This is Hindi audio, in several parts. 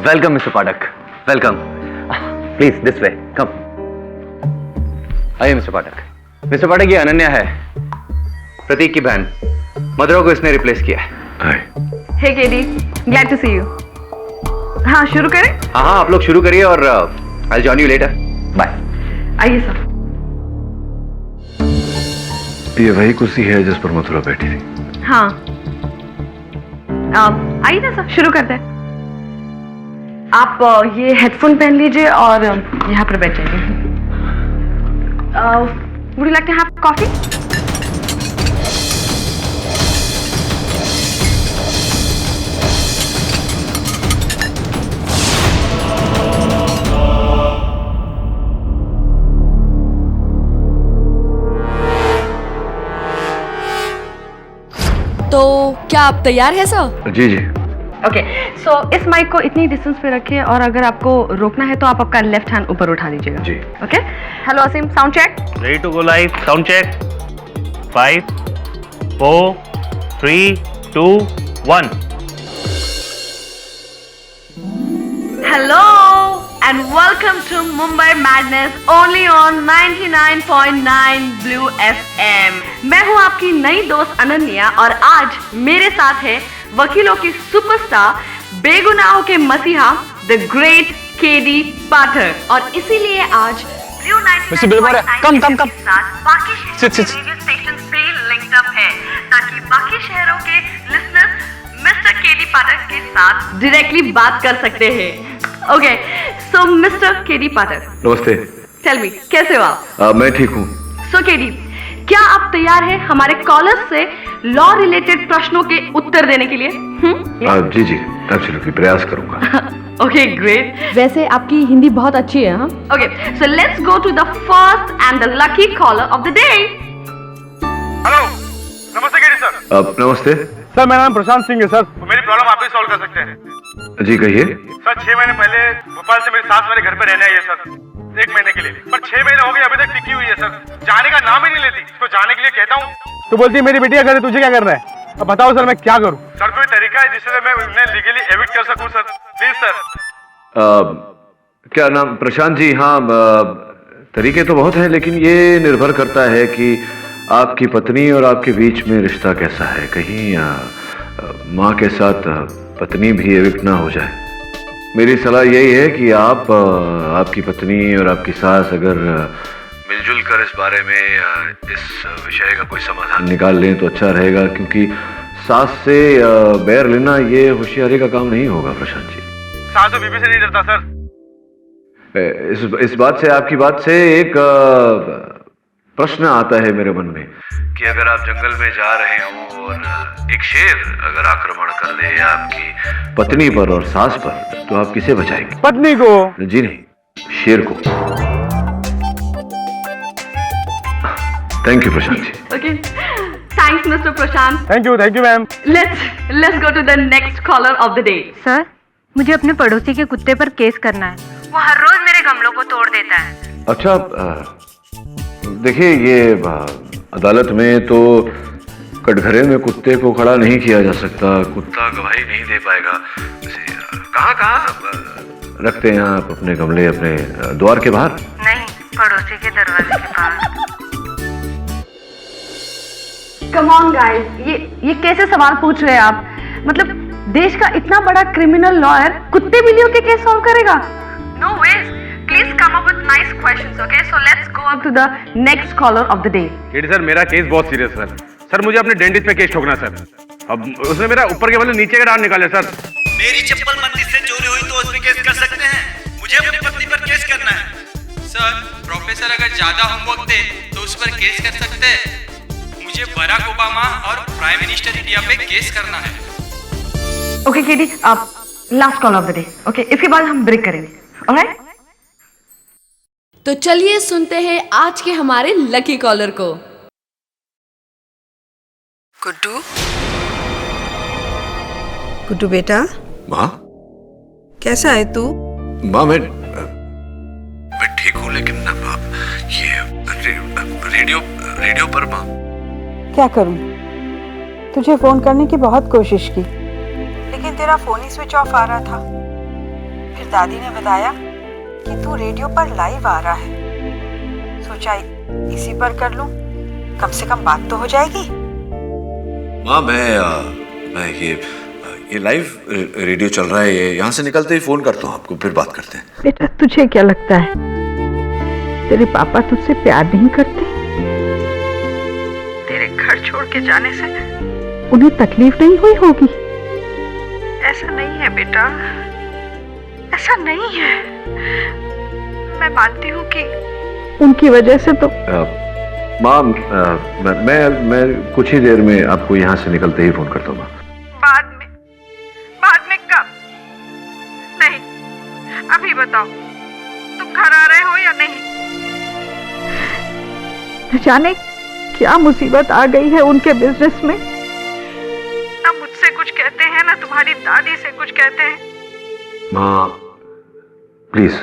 Welcome mister Pathak, welcome. Please this way, come. आइए मिस्टर पाठक। मिस्टर पाठक, ये अनन्या है, प्रतीक की बहन। मधुरा को इसने रिप्लेस किया है। Hey KD, glad to see you. हाँ, शुरू करें? हाँ, आप लोग शुरू करिए और I join you later. Bye. आइए सर। ये वही कुर्सी है जिस पर मथुरा बैठी थी? हाँ, आइए ना सर, शुरू करते हैं। आप ये हेडफोन पहन लीजिए और यहाँ पर बैठ जाइए। Would you like to have coffee? तो क्या आप तैयार हैं सर? जी जी। ओके, सो इस माइक को इतनी डिस्टेंस पे रखिए और अगर आपको रोकना है तो आप आपका लेफ्ट हैंड ऊपर उठा लीजिएगा। जी। Okay, hello Aseem, sound check. Ready to go live, sound check. 5 4 3 2 1। Hello and welcome to Mumbai madness only on 99.9 blue FM। मैं हूं आपकी नई दोस्त अनन्या और आज मेरे साथ है वकीलों की सुपरस्टार, बेगुनाहों के मसीहा, द ग्रेट केडी पाठक। और इसीलिए आज ब्लू 99.9 के साथ बाकी रेडियो स्टेशन से लिंक्ड अप है ताकि बाकी शहरों के लिसनर्स मिस्टर केडी पाठक के साथ डायरेक्टली बात कर सकते हैं। Okay, so mister KD Pathak, नमस्ते। टेल मी, कैसे हो आप? मैं ठीक हूँ। सो केडी, क्या आप तैयार हैं हमारे कॉलर्स से लॉ रिलेटेड प्रश्नों के उत्तर देने के लिए? जी जी, एब्सोल्युटली, प्रयास करूंगा। Okay, great. वैसे आपकी हिंदी बहुत अच्छी है। हाँ, okay, so let's go to the first and the lucky caller of the day. Hello, नमस्ते केडी सर। नमस्ते सर, मेरा नाम प्रशांत सिंह है सर। मेरी प्रॉब्लम आप ही सॉल्व कर सकते हैं। जी, कहिए। सर, 6 महीने पहले भोपाल से मेरी सास मेरे घर पे रहने आई है सर, 1 महीने के लिए। पर 6 महीने हो गए, अभी तक टिकी हुई है सर, जाने का नाम ही नहीं लेती। उसको जाने के लिए कहता हूँ तो बोलती है मेरी बिटिया करे, तुझे क्या करना है? अब बताओ सर, मैं क्या करूं? सर, कोई तरीका है जिससे मैं उन्हें लीगली एविक्ट कर सकूं सर? Please sir. क्या नाम? प्रशांत जी। हाँ, तरीके तो बहुत हैं, लेकिन ये निर्भर करता है कि आपकी पत्नी और आपके बीच में रिश्ता कैसा है। कहीं माँ के साथ पत्नी भी एविक्ट ना हो जाए। मेरी सलाह यही है कि आप आपकी पत्नी और आपकी सास अगर मिलजुल कर इस बारे में इस विषय का कोई समाधान निकाल लें तो अच्छा रहेगा, क्योंकि सास से बैर लेना ये होशियारी का काम नहीं होगा प्रशांत जी। सास तो बीबी से नहीं डरता सर। इस बात से, आपकी बात से एक प्रश्न आता है मेरे मन में कि अगर आप जंगल में जा रहे हो और एक शेर अगर आक्रमण कर ले आपकी पत्नी पर और सास पर, तो आप किसे बचाएंगे? पत्नी को? जी नहीं, शेर को। Thank you Prashant ji. Okay, thanks mister Prashant. Thank you ma'am. Let's go to the next caller of the day. Sir, मुझे अपने पड़ोसी के कुत्ते पर केस करना है। वो हर रोज मेरे गमलों को तोड़ देता है। अच्छा, देखिए, ये अदालत में तो कटघरे में कुत्ते को खड़ा नहीं किया जा सकता। कुत्ता गवाही नहीं दे पाएगा। कहाँ रखते हैं आप अपने गमले? अपने द्वार के बाहर? नहीं, पड़ोसी के दरवाजे के पास। कम ऑन गाइस, ये कैसे सवाल पूछ रहे हैं आप? मतलब देश का इतना बड़ा क्रिमिनल लॉयर कुत्ते बिल्लियों के केस सॉल्व करेगा? No ways. Please come up with nice questions, okay? So let's go up to the next caller of the day. KD sir, मेरा केस बहुत सीरियस है सर। मुझे अपने डेंटिस्ट पे केस ठोकना सर। अब उसने मेरा ऊपर के बदले नीचे का डाल निकाले सर। मेरी चप्पल मंदिर से चोरी हुई तो उस पे केस कर सकते हैं। मुझे अपनी पत्नी पर केस करना है। सर, प्रोफेसर अगर ज्यादा होमवर्क दे तो उस पर केस कर सकते हैं। मुझे बराक ओबामा और प्राइम मिनिस्टर इंडिया पे केस करना है। ओके केडी, आप last call of the day, okay? इसके बाद हम ब्रेक करेंगे, ऑलराइट? तो चलिए सुनते हैं आज के हमारे लकी कॉलर को। गुड्डू, गुड्डू बेटा। माँ? कैसा है तू? माँ, मैं ठीक हूँ, लेकिन ये रेडियो पर माँ। क्या करूं? तुझे फोन करने की बहुत कोशिश की, लेकिन तेरा फोन ही स्विच ऑफ आ रहा था। फिर दादी ने बताया कि तू रेडियो पर लाइव आ रहा है। सोचा इसी पर कर लूं, कम से कम बात तो हो जाएगी। माँ मैं ये लाइव रेडियो चल रहा है, यहाँ से निकलते ही फोन करता हूँ आपको, फिर बात करते हैं। बेटा तुझे क्या लगता है तेरे पापा तुझसे प्यार नहीं करते? तेरे घर छोड़ के जाने से उन्हें तकलीफ नहीं हुई होगी? ऐसा नहीं है बेटा, ऐसा नहीं है। मैं मानती हूँ कि उनकी वजह से तो माँ मैं कुछ ही देर में आपको यहाँ से निकलते ही फोन करता हूँ। बाद में कब? नहीं, अभी बताओ तुम घर आ रहे हो या नहीं? न जाने क्या मुसीबत आ गई है उनके बिजनेस में। ना मुझसे कुछ कहते हैं, ना तुम्हारी दादी से कुछ कहते हैं। माँ प्लीज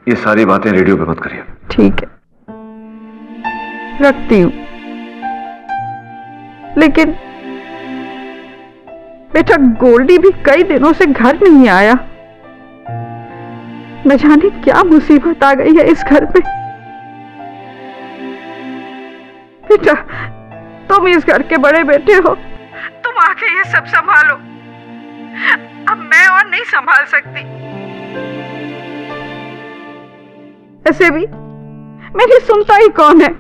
ये सारी बातें रेडियो पे मत करिए। ठीक है, रखती हूँ। लेकिन बेटा गोल्डी भी कई दिनों से घर नहीं आया। न जाने क्या मुसीबत आ गई है इस घर पे। बेटा तुम इस घर के बड़े बेटे हो, तुम आके ये सब संभालो। अब मैं और नहीं संभाल सकती। ऐसे भी मेरी सुनता ही कौन है?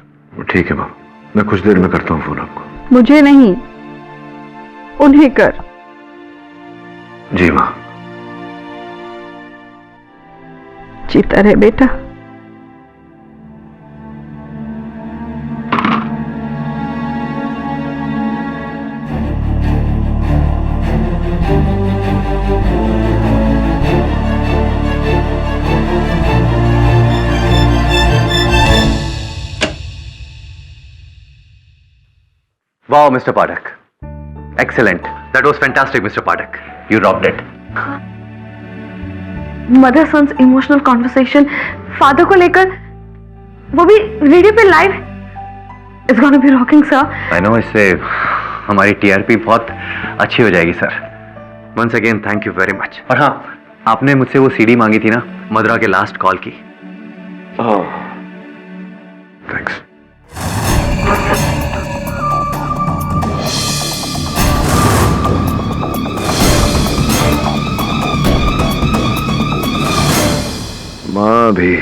ठीक है माँ, मैं कुछ देर में करता हूँ फोन आपको। मुझे नहीं, उन्हें कर। जी माँ। जीता रहे बेटा। Wow, Mr. Padak. Excellent. That was fantastic, Mr. Padak. You rocked it. Mother sons emotional conversation father को लेकर, वो भी रेडियो पे live. It's gonna be rocking sir. I know, इससे हमारी TRP बहुत अच्छी हो जाएगी सर। Once again, thank you very much. और हाँ, आपने मुझसे वो CD मांगी थी ना, मदरा के लास्ट कॉल की। थैंक्स। माँ भी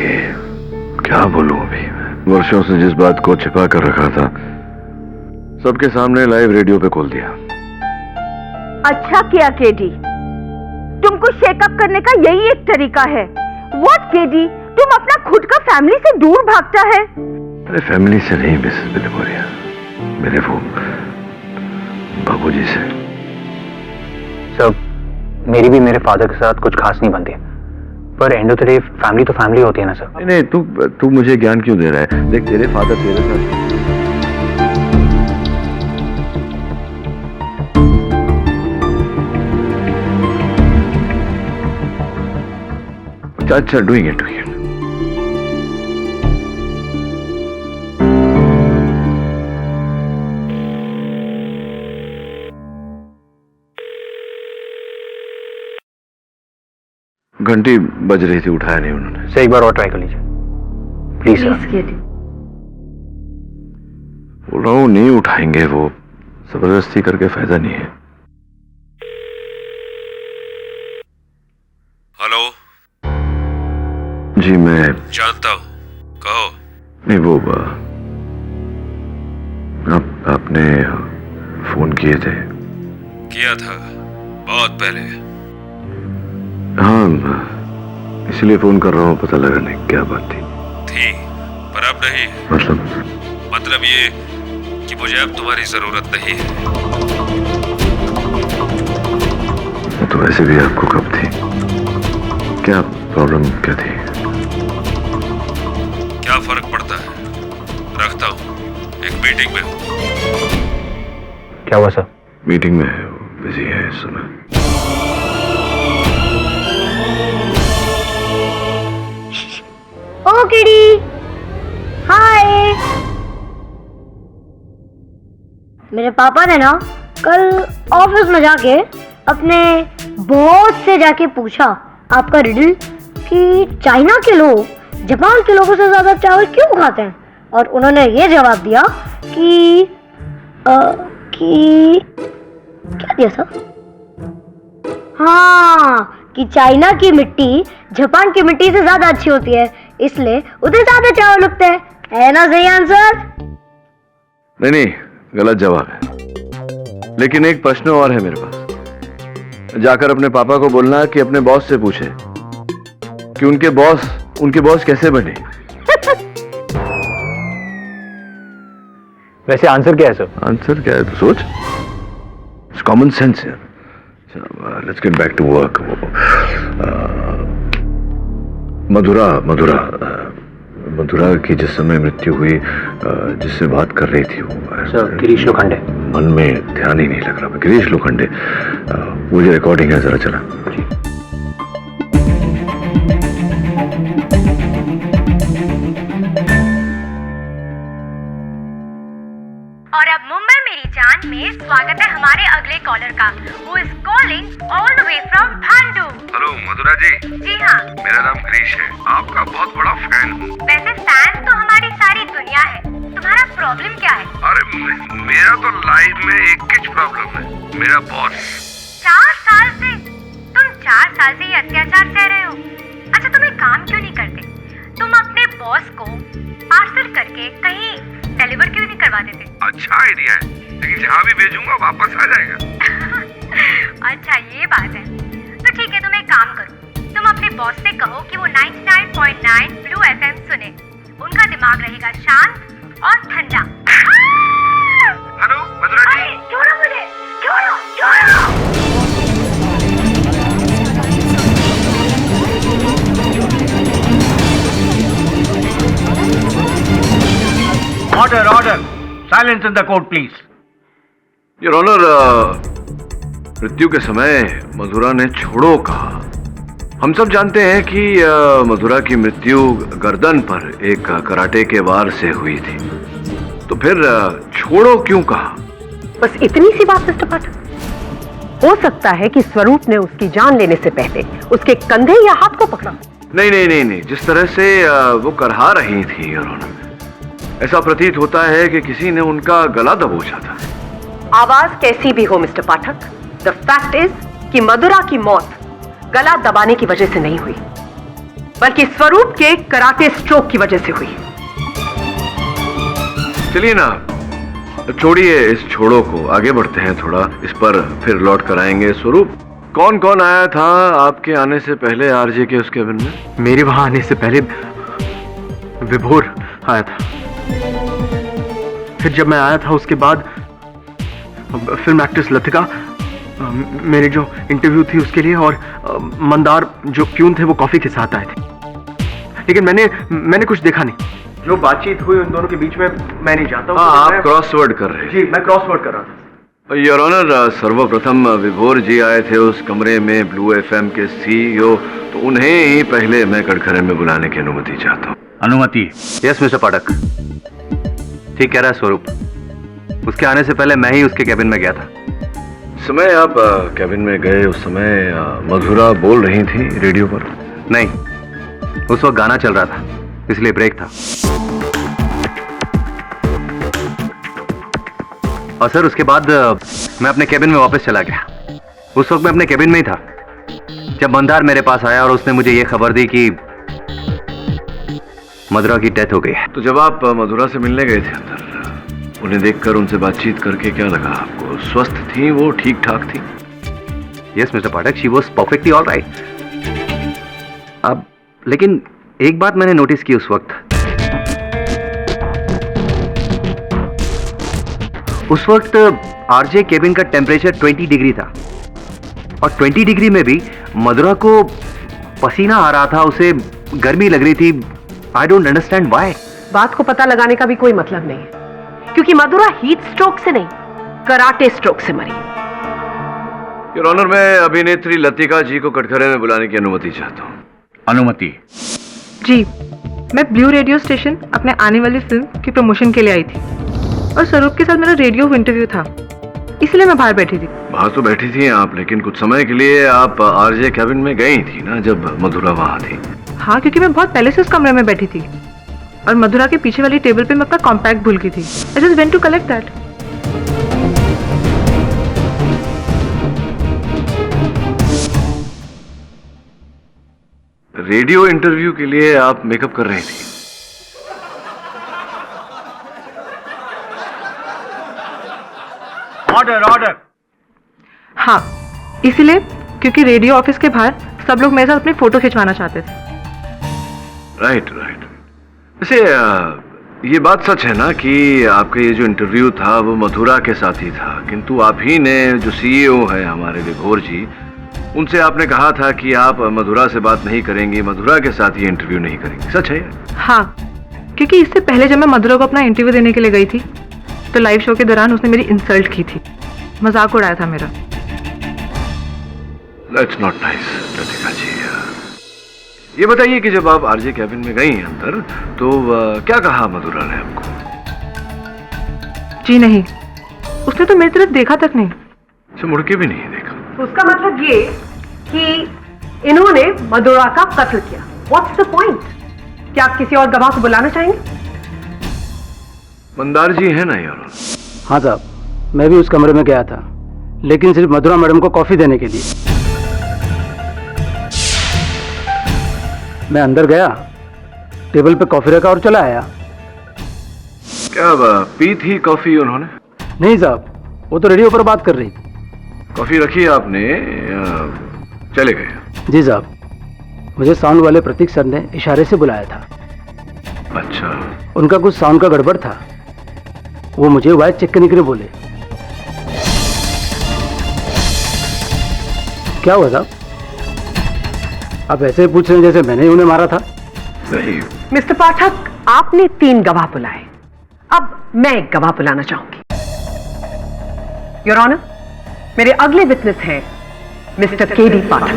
क्या बोलूं, अभी वर्षों से जिस बात को छिपा कर रखा था सबके सामने लाइव रेडियो पे खोल दिया। अच्छा किया केडी, तुमको शेकअप करने का यही एक तरीका है। व्हाट केडी, तुम अपना खुद का फैमिली से दूर भागता है। अरे फैमिली से नहीं मिसेस बिलिमोरिया, मेरे वो बाबूजी से। सब मेरी भी मेरे फादर के साथ कुछ खास नहीं बनती, पर end of the day family तो फैमिली होती है ना सर। नहीं, तू मुझे ज्ञान क्यों दे रहा है? देख तेरे फादर तेरे साथ। अच्छा डूइंग इट। घंटी बज रही थी, उठाया नहीं उन्होंने। सर एक बार और ट्राई कर लीजिए प्लीज सर। बोल रहा हूँ नहीं उठाएंगे, वो जबरदस्ती करके फायदा नहीं है। हेलो जी मैं जानता हूँ, कहो। नहीं वो आपने फोन किए थे। किया था बहुत पहले। हाँ इसलिए फोन कर रहा हूँ, पता लगाने क्या बात थी पर अब नहीं। मतलब ये कि मुझे अब तुम्हारी जरूरत नहीं है। तो वैसे भी आपको कब थी? क्या प्रॉब्लम क्या थी? क्या फर्क पड़ता है, रखता हूँ, एक मीटिंग में हूँ। क्या हुआ सर? मीटिंग में है, बिजी है इस समय। ओ किडी, हाय। मेरे पापा ने ना कल ऑफिस में जाके अपने बॉस से जाके पूछा आपका रिडल कि चाइना के लोग जापान के लोगों से ज्यादा चावल क्यों खाते हैं, और उन्होंने ये जवाब दिया कि क्या दिया सर? हाँ, कि चाइना की मिट्टी जापान की मिट्टी से ज्यादा अच्छी होती है, इसलिए उधर ज्यादा चावल उगते हैं। है ना सही आंसर? नहीं, गलत जवाब है। लेकिन एक प्रश्न और है मेरे पास। जाकर अपने पापा को बोलना कि अपने बॉस से पूछे कि उनके बॉस कैसे बने। वैसे आंसर क्या है सर? आंसर क्या है तो सोच। कॉमन सेंस है। Let's get back to work. Madhura की जिस समय मृत्यु हुई, जिससे बात कर रही थी वो सर गिरीश लोखंडे। मन में ध्यान ही नहीं लग रहा। गिरीश लोखंडे, वो जो रिकॉर्डिंग है जरा चला। और अब मुंबई मेरी जान में स्वागत है हमारे अगले कॉलर का, who is calling all the way from भांडू। हेलो मधुरा जी। जी हाँ, मेरा नाम गिरीश है, आपका बहुत बड़ा फैन हूँ। वैसे फैन तो हमारी सारी दुनिया है, तुम्हारा प्रॉब्लम क्या है? अरे मेरा तो लाइफ में एक ही प्रॉब्लम है, मेरा बॉस। 4 साल से? तुम 4 साल से ये अत्याचार सह रहे हो। अच्छा, तुम एक काम क्यों नहीं करते? तुम अपने बॉस को पार्सल करके कहीं डिलीवर क्यों नहीं करवा देते? अच्छा आइडिया है, लेकिन जहाँ भी भेजूंगा वापस आ जाएगा। अच्छा ये बात है, तो ठीक है, तुम एक काम करो, तुम अपने बॉस से कहो कि वो 99.9 ब्लू FM सुने, उनका दिमाग रहेगा शांत और ठंडा। हेलो मधुरा जी। छोड़ो मुझे, छोड़ो। Order. Silence in the court, please. Your honour, मृत्यु के समय मधुरा ने छोड़ो कहा। हम सब जानते हैं कि मधुरा की मृत्यु गर्दन पर एक कराटे के वार से हुई थी, तो फिर छोड़ो क्यों कहा? बस इतनी सी बात मिस्टर पाठक। हो सकता है कि स्वरूप ने उसकी जान लेने से पहले उसके कंधे या हाथ को पकड़ा। नहीं, जिस तरह से वो करहा रही थी योर ऑनर, ऐसा प्रतीत होता है कि किसी ने उनका गला दबोचा था। आवाज कैसी भी हो mister Pathak, the fact is कि मधुरा की मौत गला दबाने की वजह से नहीं हुई, बल्कि स्वरूप के कराटे स्ट्रोक की वजह से हुई। चलिए ना, छोड़िए इस छोड़ो को, आगे बढ़ते हैं थोड़ा, इस पर फिर लौट कर आएंगे। स्वरूप, कौन कौन आया था आपके आने से पहले आरजे के उस केबिन में? मेरे वहां आने से पहले विभोर आया था। फिर जब मैं आया था उसके बाद फिल्म एक्ट्रेस लतिका, मेरे जो इंटरव्यू थी उसके लिए, और मंदार जो प्यून थे वो कॉफी के साथ आए थे। लेकिन मैंने कुछ देखा नहीं। जो बातचीत हुई उन दोनों के बीच में मैं नहीं जानता। आप क्रॉसवर्ड कर रहे हैं? जी, मैं क्रॉसवर्ड कर रहा था। योर ऑनर, सर्वप्रथम विभोर जी आए थे उस कमरे में, ब्लू FM के CEO, तो उन्हें ही पहले मैं कटघरे में बुलाने की अनुमति चाहता हूँ। अनुमति? यस मिस्टर पाठक, ठीक कह रहा है स्वरूप। उसके आने से पहले मैं ही उसके कैबिन में गया था। समय आप कैबिन में गए उस समय मधुरा बोल रही थी रेडियो पर? नहीं, उस वक्त गाना चल रहा था, इसलिए ब्रेक था। और सर उसके बाद मैं अपने कैबिन में वापस चला गया। उस वक्त मैं अपने कैबिन में ही था जब मंदार मेरे पास आया और उसने मुझे ये खबर दी कि मधुरा की डेथ हो गई है। तो जब आप मधुरा से मिलने गए थे अंदर, उन्हें देखकर, उनसे बातचीत करके क्या लगा आपको? स्वस्थ थी वो, ठीक ठाक थी? Yes mister Pathak, she was perfectly all right. अब लेकिन एक बात मैंने नोटिस की उस वक्त, आरजे केबिन का टेम्परेचर 20 डिग्री था, और 20 डिग्री में भी मधुरा को पसीना आ रहा था, उसे गर्मी लग रही थी। I don't understand why. बात को पता लगाने का भी कोई मतलब नहीं है, क्योंकि मधुरा हीट स्ट्रोक से नहीं, कराटे स्ट्रोक से मरी। योर ऑनर, मैं अभिनेत्री लतिका जी को कटघरे में बुलाने की अनुमति चाहता हूँ। अनुमति? जी, मैं ब्लू रेडियो स्टेशन अपने आने वाली फिल्म की प्रमोशन के लिए आई थी, और स्वरूप के साथ मेरा रेडियो इंटरव्यू था। इसलिए मैं बाहर बैठी थी। बाहर तो बैठी थी आप, लेकिन कुछ समय के लिए आप आरजे कैबिन में गई थी ना, जब मधुरा वहां थी। हाँ, क्योंकि मैं बहुत पहले से उस कमरे में बैठी थी और मधुरा के पीछे वाली टेबल पे मैं अपना कॉम्पैक्ट भूल गई थी। I just went to collect that. Radio interview के लिए आप मेकअप कर रही थी? Order order. हाँ, इसीलिए क्योंकि रेडियो ऑफिस के बाहर सब लोग मेरे साथ अपनी फोटो खिंचवाना चाहते थे। Right right. वैसे ये बात सच है ना कि आपका ये जो इंटरव्यू था वो मथुरा के साथ ही था, किंतु आप ही ने जो सीईओ है हमारे विभोर जी, उनसे आपने कहा था कि आप मधुरा से बात नहीं करेंगी, मधुरा के साथ ये इंटरव्यू नहीं करेंगी। सच है? हाँ, क्योंकि इससे पहले जब मैं मधुरा को अपना इंटरव्यू देने के लिए गई थी तो लाइव शो के दौरान उसने मेरी इंसल्ट की थी, मजाक उड़ाया था मेरा। That's not nice, लतिका जी। ये बताइए कि जब आप आरजे कैबिन में गई अंदर तो क्या कहा मधुरा ने आपको? जी नहीं, उसने तो मेरी तरफ देखा तक नहीं। अच्छा, मुड़ के भी नहीं देखा। उसका मतलब ये कि इन्होंने मधुरा का कत्ल किया। What's the point? क्या आप किसी और गवाह को बुलाना चाहेंगे? मंदार जी है ना यार? हाँ साहब, मैं भी उस कमरे में गया था, लेकिन सिर्फ मधुरा मैडम को कॉफी देने के लिए। मैं अंदर गया, टेबल पे कॉफी रखा और चला आया। क्या पी थी कॉफी उन्होंने? नहीं साहब, वो तो रेडियो पर बात कर रही थी। कॉफी रखी आपने, चले गए? जी साहब, मुझे साउंड वाले प्रतीक सर ने इशारे से बुलाया था। अच्छा। उनका कुछ साउंड का गड़बड़ था, वो मुझे वाइस चेक करने के लिए बोले। क्या हुआ साहब? आप ऐसे पूछ रहे हैं जैसे मैंने उन्हें मारा था। नहीं मिस्टर पाठक, आपने 3 गवाह बुलाए, अब मैं एक गवाह बुलाना चाहूंगी। योर ऑनर, मेरे अगले विटनेस हैं mister KD Pathak.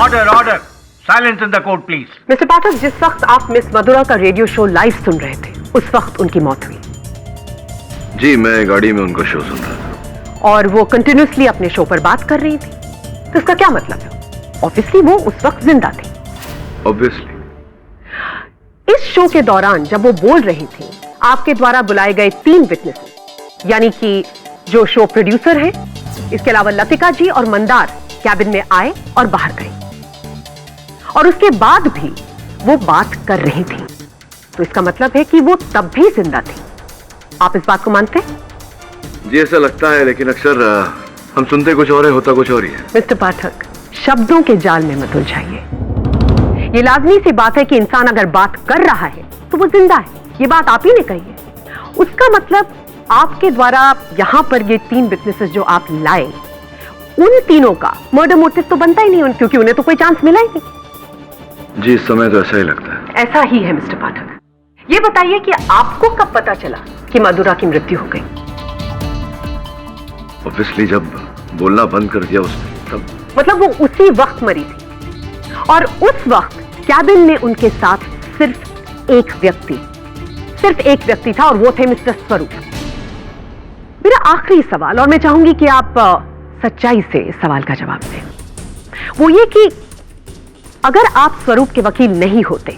Order order. Silence in the court please. Mister Pathak, जिस वक्त आप मिस मधुरा का रेडियो शो लाइव सुन रहे थे उस वक्त उनकी मौत हुई। जी, मैं गाड़ी में उनका शो सुन रहा था। और वो कंटिन्यूसली अपने शो पर बात कर रही थी, तो इसका क्या मतलब है? ऑब्वियसली वो उस वक्त जिंदा थी। ऑब्वियसली। इस शो के दौरान जब वो बोल रही थी, आपके द्वारा बुलाए गए 3 विटनेसेस, यानी कि जो शो प्रोड्यूसर हैं, इसके अलावा लतिका जी और मंदार कैबिन में आए और बाहर गए, और उसके बाद भी वो बात कर रही थी। तो इसका मतलब है कि वो तब भी जिंदा थी। आप इस बात को मानते हैं? जी, ऐसा लगता है, लेकिन अक्सर हम सुनते कुछ और है, होता कुछ और ही है। मिस्टर पाठक, शब्दों के जाल में मत उलझाइए। ये लाजमी सी बात है कि इंसान अगर बात कर रहा है तो वो जिंदा है। ये बात आप ही ने कही है। उसका मतलब आपके द्वारा यहां पर ये 3 विटनेसेस जो आप लाए, उन तीनों का मर्डर मोटिव तो बनता ही नहीं, क्योंकि उन्हें तो कोई चांस मिला ही नहीं। जी, इस समय तो ऐसा ही लगता है। ऐसा ही है मिस्टर पाठक। ये बताइए कि आपको कब पता चला कि मधुरा की मृत्यु हो गई? ऑब्वियसली जब बोलना बंद कर दिया उसने, तब। मतलब वो उसी वक्त मरी थी, और उस वक्त कैबिन में उनके साथ सिर्फ एक व्यक्ति था, और वो थे मिस्टर स्वरूप। मेरा आखिरी सवाल, और मैं चाहूंगी कि आप सच्चाई से इस सवाल का जवाब दें, वो ये कि अगर आप स्वरूप के वकील नहीं होते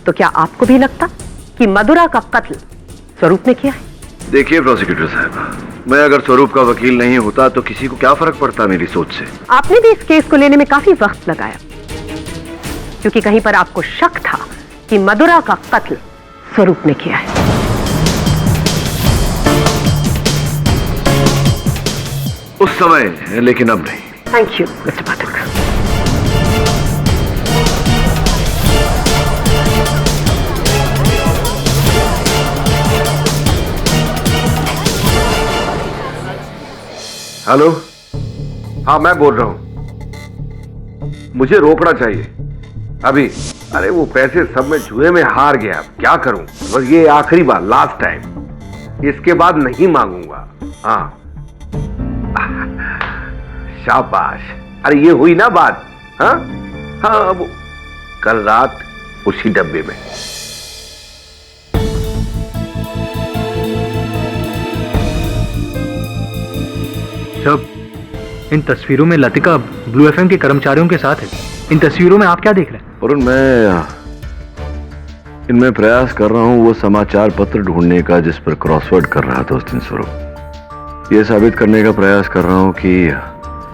तो क्या आपको भी लगता कि मधुरा का कत्ल स्वरूप ने किया है? देखिए प्रोसिक्यूटर साहब, मैं अगर स्वरूप का वकील नहीं होता तो किसी को क्या फर्क पड़ता मेरी सोच से। आपने भी इस केस को लेने में काफी वक्त लगाया, क्योंकि कहीं पर आपको शक था कि मधुरा का कत्ल स्वरूप ने किया है। उस समय, लेकिन अब नहीं। Thank you mister Pathak. Hello, हाँ मैं बोल रहा हूं। मुझे रोकना चाहिए, अरे वो पैसे सब मैं जुए में हार गया, क्या करूं? बस ये आखिरी बार, लास्ट टाइम, इसके बाद नहीं मांगूंगा। हाँ शाबाश। अरे ये हुई ना बात। हाँ हाँ, वो कल रात उसी डब्बे में। जब इन तस्वीरों में लतिका ब्लू एफएम के कर्मचारियों के साथ है, इन तस्वीरों में आप क्या देख रहे हैं? वरुण, मैं इनमें प्रयास कर रहा हूं वो समाचार पत्र ढूंढने का जिस पर क्रॉसवर्ड कर रहा था उस दिन स्वरूप। ये साबित करने का प्रयास कर रहा हूं कि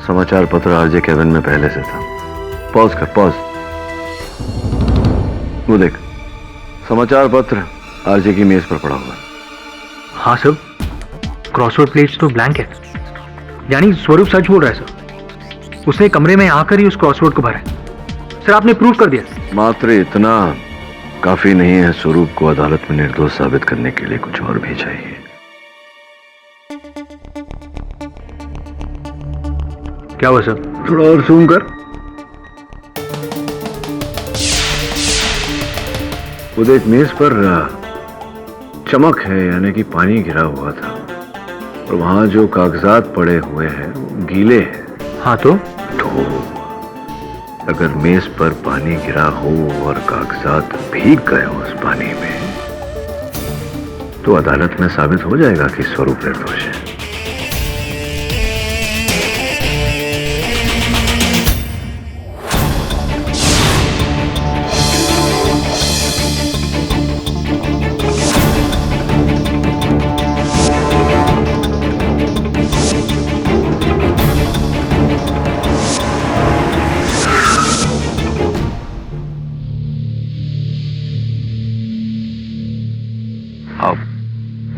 समाचार पत्र आरजे केबिन में पहले से था। पॉज कर, पॉज। वो देख, समाचार पत्र आरजे की मेज पर पड़ा हुआ। हाँ सर, क्रॉसवर्ड पेज तो ब्लैंक है, यानी स्वरूप सच बोल रहा है सर। उसने कमरे में आकर ही उस क्रॉसवर्ड को भरा है। सर आपने प्रूव कर दिया। मात्र इतना काफी नहीं है स्वरूप को अदालत में निर्दोष साबित करने के लिए, कुछ और भी चाहिए। क्या हुआ सर? थोड़ा और जूम कर। वो देख, मेज पर चमक है, यानी कि पानी गिरा हुआ था, और वहां जो कागजात पड़े हुए हैं वो गीले हैं। हाँ तो अगर मेज पर पानी गिरा हो और कागजात भीग गए हो उस पानी में, तो अदालत में साबित हो जाएगा कि स्वरूप निर्दोष है।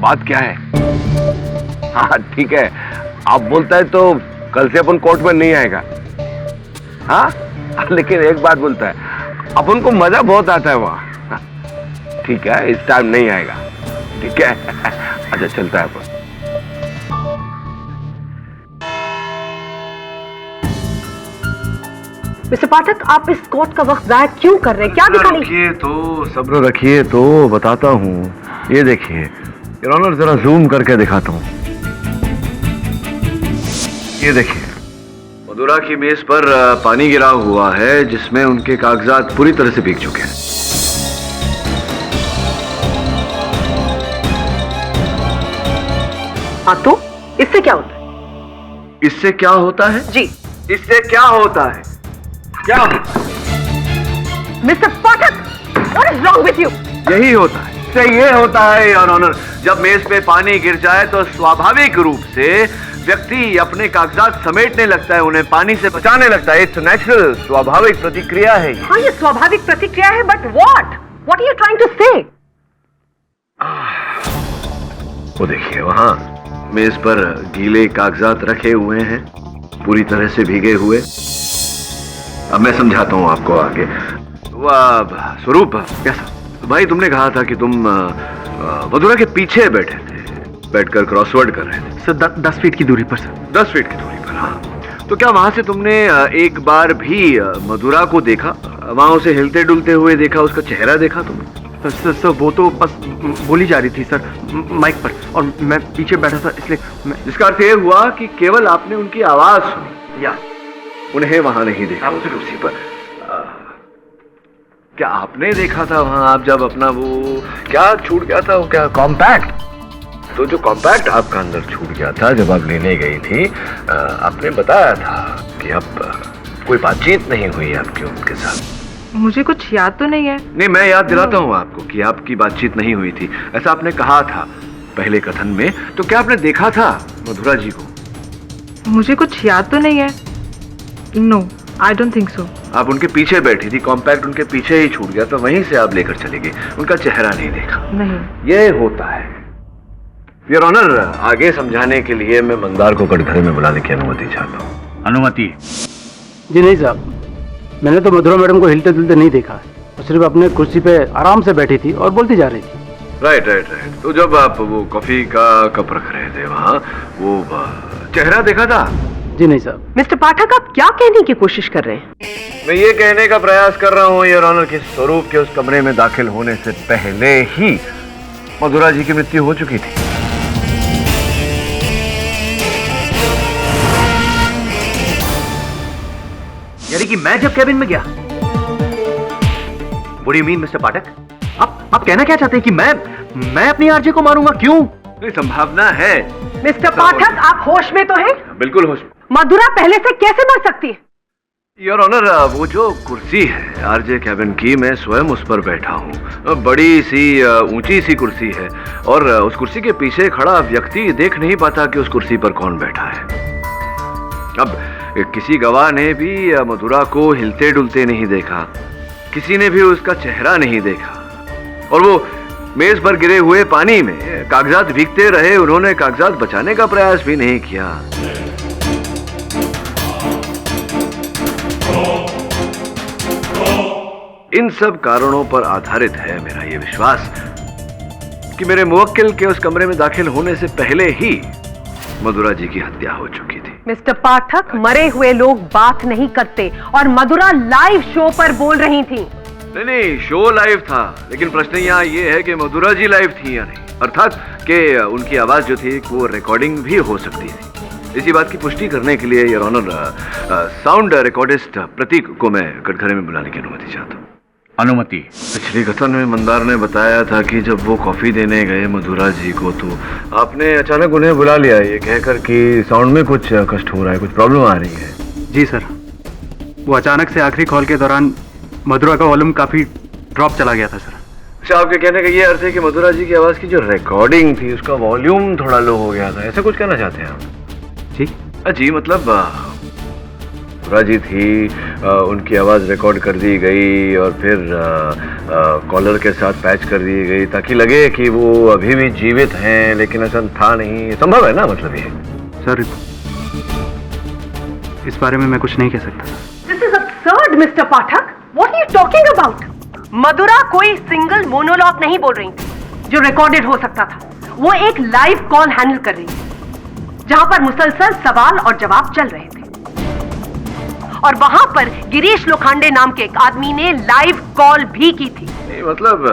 बात क्या है? हाँ ठीक है, आप बोलता है तो कल से अपन कोर्ट में नहीं आएगा। हाँ लेकिन एक बात बोलता है, अपन को मजा बहुत आता है वहां। ठीक है, इस टाइम नहीं आएगा। ठीक है अच्छा चलता है अपन। मिस्टर पाठक, आप इस कोर्ट का वक्त जाया क्यों कर रहे हैं? क्या दिखाने? रखिए तो, सब्र रखिए तो, बताता हूँ। ये देखिए योर ऑनर, जरा जूम करके दिखाता हूँ। ये देखिए, मधुरा की मेज पर पानी गिरा हुआ है जिसमें उनके कागजात पूरी तरह से भीग चुके हैं। हाँ तो इससे क्या होता है? इससे क्या होता है? जी, इससे क्या होता है? क्या? Mister Pathak, what is wrong with you? यही होता है, इससे ये होता है योर ऑनर, जब मेज पे पानी गिर जाए तो स्वाभाविक रूप से व्यक्ति अपने कागजात समेटने लगता है, उन्हें पानी से बचाने लगता है। इट्स नेचुरल, स्वाभाविक प्रतिक्रिया है। हाँ ये स्वाभाविक प्रतिक्रिया है, but what are you trying to say? वो देखिए, वहां मेज पर गीले कागजात रखे हुए हैं, पूरी तरह से भीगे हुए। अब मैं समझाता हूं आपको आगे। स्वरूप, कैसा भाई, तुमने कहा था कि तुम मधुरा के पीछे बैठे थे, बैठकर क्रॉसवर्ड कर रहे थे। सर 10 फीट की दूरी पर सर। 10 फीट की दूरी पर, हाँ। तो क्या वहां से तुमने एक बार भी मधुरा को देखा? वहां उसे हिलते डुलते हुए देखा, उसका चेहरा देखा तुमने? सर वो तो बस बोली जा रही थी सर माइक पर, और मैं पीछे बैठा था, इसलिए जिसका अर्थ ये हुआ कि केवल आपने उनकी आवाज सुनी, या उन्हें वहां नहीं देखा उसी पर। क्या आपने देखा था वहां, आप जब अपना वो क्या छूट गया था, वो क्या कॉम्पैक्ट, तो जो कॉम्पैक्ट आपका अंदर छूट गया था जब आप लेने गई थी, आपने बताया था कि अब कोई बातचीत नहीं हुई आपकी उनके साथ। मुझे कुछ याद तो नहीं है। नहीं, मैं याद दिलाता हूँ आपको कि आपकी बातचीत नहीं हुई थी, ऐसा आपने कहा था पहले कथन में। तो क्या आपने देखा था मधुरा जी को? मुझे कुछ याद तो नहीं है। No, I don't think so. आप उनके पीछे बैठी थी, कॉम्पैक्ट उनके पीछे ही छूट गया, तो वहीं से आप लेकर चले गए, उनका चेहरा नहीं देखा। नहीं, ये होता है योर ऑनर। आगे समझाने के लिए मैं मंदार को कटघरे में बुलाने की अनुमति चाहता हूँ। अनुमति? जी नहीं साहब, मैंने तो मधुरा मैडम को हिलते डुलते नहीं देखा, वो सिर्फ अपने कुर्सी पे आराम से बैठी थी और बोलती जा रही थी। Right right right. तो जब आप वो कॉफी का कप रख रहे थे वहाँ, वो चेहरा देखा था? जी नहीं साहब। मिस्टर पाठक, आप क्या कहने की कोशिश कर रहे हैं? मैं ये कहने का प्रयास कर रहा हूँ योर ऑनर कि स्वरूप के उस कमरे में दाखिल होने से पहले ही मधुरा जी की मृत्यु हो चुकी थी। यानी कि मैं जब कैबिन में गया। What do you mean, mister Pathak? आप कहना क्या चाहते हैं कि मैं अपनी आरजे को मारूंगा? क्यों? नहीं, संभावना है। मिस्टर पाठक, आप होश में तो हैं? बिल्कुल होश में। मधुरा पहले से कैसे मर सकती है? योर ऑनर, वो जो कुर्सी है आरजे कैबिन की, मैं स्वयं उस पर बैठा हूँ। बड़ी सी ऊंची सी कुर्सी है और उस कुर्सी के पीछे खड़ा व्यक्ति देख नहीं पाता कि उस कुर्सी पर कौन बैठा है। अब किसी गवाह ने भी मधुरा को हिलते डुलते नहीं देखा, किसी ने भी उसका चेहरा नहीं देखा, और वो मेज पर गिरे हुए पानी में कागजात भीगते रहे, उन्होंने कागजात बचाने का प्रयास भी नहीं किया। इन सब कारणों पर आधारित है मेरा ये विश्वास कि मेरे मुवक्किल के उस कमरे में दाखिल होने से पहले ही मधुरा जी की हत्या हो चुकी थी। मिस्टर पाठक, मरे हुए लोग बात नहीं करते और मधुरा लाइव शो पर बोल रही थी। नहीं, शो लाइव था, लेकिन प्रश्न यहाँ ये है कि मधुरा जी लाइव थी या नहीं, अर्थात कि उनकी आवाज जो थी वो रिकॉर्डिंग भी हो सकती थी। इसी बात की पुष्टि करने के लिए योर ऑनर साउंड रिकॉर्डिस्ट प्रतीक को मैं कटघरे में बुलाने की अनुमति चाहता हूँ। अनुमति। पिछली कथन में मंदार ने बताया था कि जब वो कॉफी देने गए मधुरा जी को, तो आपने अचानक उन्हें बुला लिया ये कहकर कि साउंड में कुछ कष्ट हो रहा है, कुछ प्रॉब्लम आ रही है। जी सर, वो अचानक से आखिरी कॉल के दौरान मधुरा का वॉल्यूम काफी ड्रॉप चला गया था सर। अच्छा, आपके कहने का ये अर्थ है कि मधुरा जी की आवाज की जो रिकॉर्डिंग थी उसका वॉल्यूम थोड़ा लो हो गया था, ऐसा कुछ कहना चाहते हैं आप? जी जी, मतलब मधुरा जी थी, उनकी आवाज रिकॉर्ड कर दी गई और फिर कॉलर के साथ पैच कर दी गई ताकि लगे कि वो अभी भी जीवित हैं, लेकिन ऐसा था नहीं। संभव है ना, मतलब ये? सर, इस बारे में मैं कुछ नहीं कह सकता। This is absurd, mister Pathak. What are you talking about? Madhura कोई सिंगल मोनोलॉग नहीं बोल रही थी जो रिकॉर्डेड हो सकता था। वो एक लाइव कॉल हैंडल कर रही थी जहां पर मुसलसल सवाल और जवाब चल रहे थे, और वहां पर गिरीश लोखंडे नाम के एक आदमी ने लाइव कॉल भी की थी। नहीं, मतलब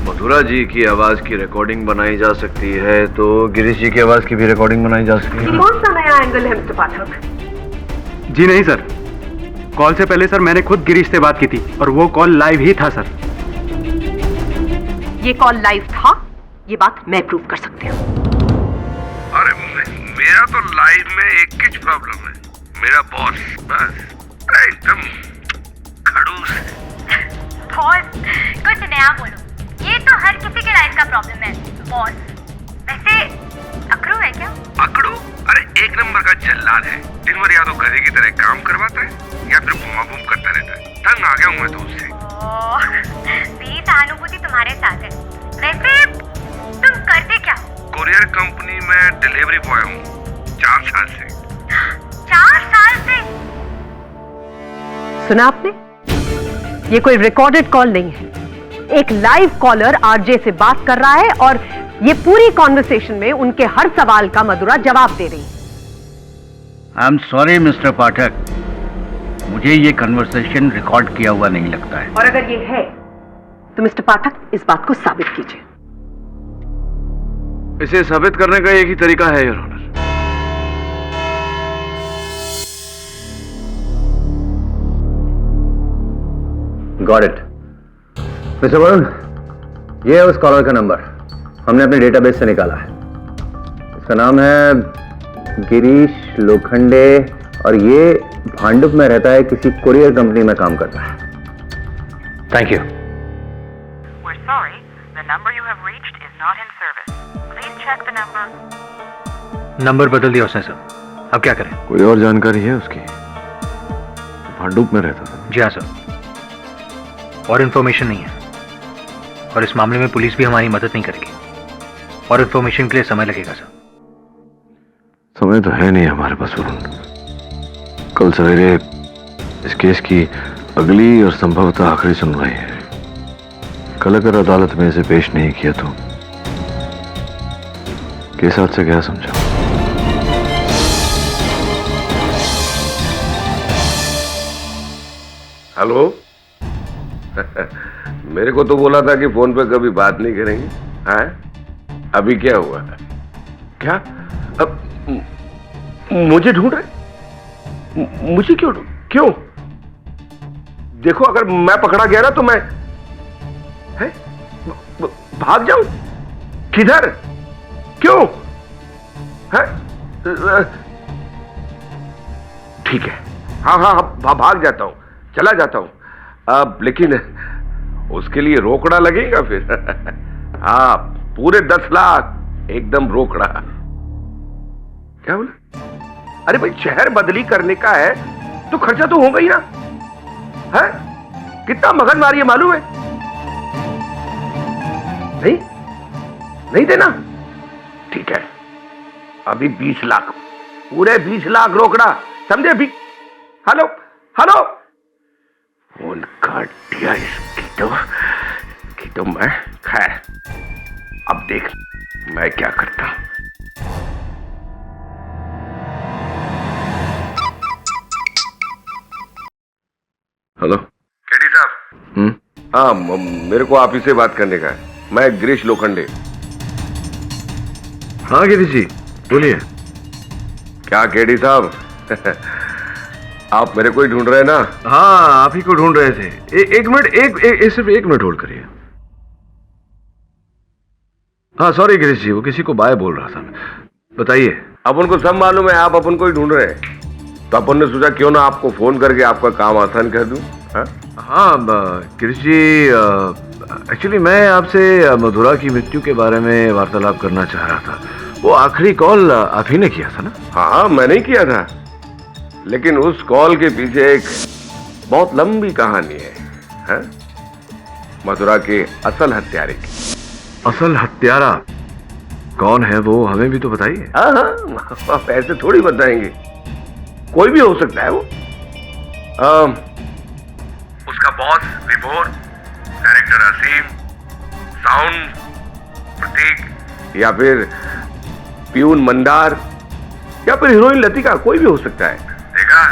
मधुरा जी की आवाज की रिकॉर्डिंग बनाई जा सकती है तो गिरीश जी की आवाज की भी रिकॉर्डिंग बनाई जा सकती है। कौन सा नया एंगल है मिस्टर पाठक? जी नहीं सर, कॉल से पहले सर मैंने खुद गिरीश से बात की थी और वो कॉल लाइव ही था सर। ये कॉल लाइव था, ये बात मैं प्रूव कर सकती हूँ। अरे मेरा तो लाइव में एक ही प्रॉब्लम है, मेरा बॉस बस एकदम खड़ूस है। बॉस, कुछ नया बोलो, ये तो हर किसी के लाइफ का प्रॉब्लम है बॉस। वैसे अकड़ू है क्या? अकड़ू? अरे एक नंबर का जल्लाद है, दिन भर या तो गधे की तरह काम करवाता है या फिर घुमा घूम करता रहता है। तंग आ गया हूँ मैं तो उससे। मेरी सहानुभूति तुम्हारे साथ है। वैसे तुम करते क्या? कोरियर कंपनी में डिलीवरी बॉय हूँ 4 साल से। 4 साल से? सुना आपने? ये कोई रिकॉर्डेड कॉल नहीं है। एक लाइव कॉलर आरजे से बात कर रहा है और ये पूरी कॉन्वर्सेशन में उनके हर सवाल का मधुरा जवाब दे रही है। आई एम सॉरी मिस्टर पाठक, मुझे ये कन्वर्सेशन रिकॉर्ड किया हुआ नहीं लगता है। और अगर ये है तो मिस्टर पाठक इस बात को साबित कीजिए। इसे साबित करने का एक ही तरीका है your honour. Got it mister Varun, ये है उस कॉलर का नंबर, हमने अपने डेटाबेस से निकाला है। इसका नाम है गिरीश लोखंडे और ये भांडुप में रहता है, किसी कुरियर कंपनी में काम करता है। Thank you. We're sorry, the number you have reached is not in service. Please check the number. Number बदल दिया उसने सर, अब क्या करें? कोई और जानकारी है उसकी? भांडुप में रहता था। जी हाँ सर, और इन्फॉर्मेशन नहीं है, और इस मामले में पुलिस भी हमारी मदद नहीं करेगी, और इन्फॉर्मेशन के लिए समय लगेगा सर। समय तो है नहीं हमारे पास वरुण। कल सवेरे इस केस की अगली और संभवतः आखिरी सुनवाई है। कल अगर अदालत में इसे पेश नहीं किया तो केस हाथ से क्या समझा? हेलो। मेरे को तो बोला था कि फोन पे कभी बात नहीं करेंगे। हाँ, अभी क्या हुआ? क्या अब मुझे ढूंढ रहे? मुझे क्यों? देखो, अगर मैं पकड़ा गया ना तो मैं भाग जाऊं? किधर? क्यों? है? ठीक है, हाँ, भाग जाता हूं, चला जाता हूं। अब लेकिन उसके लिए रोकड़ा लगेगा फिर। हाँ, पूरे 10 लाख एकदम रोकड़ा। क्या बोला? अरे भाई, शहर बदली करने का है तो खर्चा तो होगा ही ना। है? कितना मगजमारी है मालूम है? नहीं देना? ठीक है, अभी 20 लाख, पूरे 20 लाख रोकड़ा, समझे? अभी हेलो फोन काट दिया इसकी तो मैं खैर, अब देख मैं क्या करता हूं। हेलो केडी साहब। हाँ, मेरे को आप ही से बात करने का है। मैं गिरीश लोखंडे। हाँ गिरीश जी, बोलिए। क्या केडी साहब, आप मेरे को ही ढूंढ रहे हैं ना? हाँ, आप ही को ढूंढ रहे थे। एक मिनट, सिर्फ 1 मिनट होल्ड करिए। हाँ सॉरी गिरीश जी, वो किसी को बाय बोल रहा था। बताइए। अपन को सब मालूम है आप अपन को ही ढूंढ रहे हैं, तो अपन ने सोचा क्यों ना आपको फोन करके आपका काम आसान कर दूं। हाँ गिरीश जी, एक्चुअली मैं आपसे मधुरा की मृत्यु के बारे में वार्तालाप करना चाह रहा था। वो आखिरी कॉल आप ही ने किया था ना? हाँ, मैंने ही किया था, लेकिन उस कॉल के पीछे एक बहुत लंबी कहानी है? मथुरा के असल हत्यारे की। असल हत्यारा कौन है वो हमें भी तो बताइए। हाँ, ऐसे थोड़ी बताएंगे, कोई भी हो सकता है वो। उसका बॉस विभोर, डायरेक्टर असीम, साउंड प्रतीक, या फिर प्यून मंदार, या फिर हीरोइन लतिका, कोई भी हो सकता है। देखा?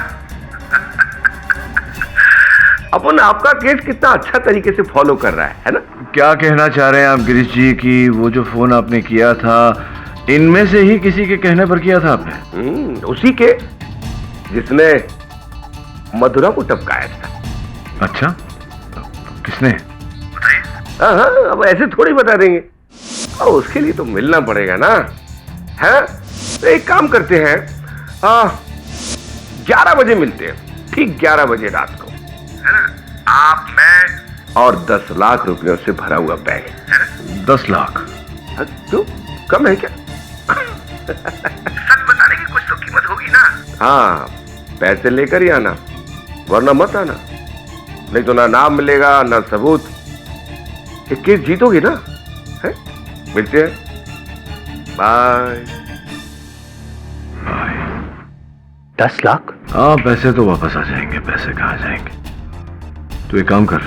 अपन आपका केस कितना अच्छा तरीके से फॉलो कर रहा है ना? क्या कहना चाह रहे हैं आप गिरीश जी कि वो जो फोन आपने किया था इनमें से ही किसी के कहने पर किया था आपने? उसी के जिसने मधुरा को टपकाया था। अच्छा, किसने? बताइए। हाँ, अब ऐसे थोड़ी बता देंगे, और उसके लिए तो मिलना पड़ेगा ना। है? तो एक काम करते हैं, 11 बजे मिलते हैं, ठीक 11 बजे रात को, है ना? आप, मैं और 10 लाख रुपयों से भरा हुआ बैग, है ना? 10 लाख? क्यों, कम है क्या? सच बताने की कुछ तो कीमत होगी ना। हाँ, पैसे लेकर ही आना, वरना मत आना, नहीं तो ना नाम मिलेगा ना सबूत। एक केस जीतोगे ना? है? मिलते हैं, बाय। 10 लाख? हाँ, पैसे तो वापस आ जाएंगे, पैसे कहाँ जाएंगे? तो एक काम कर,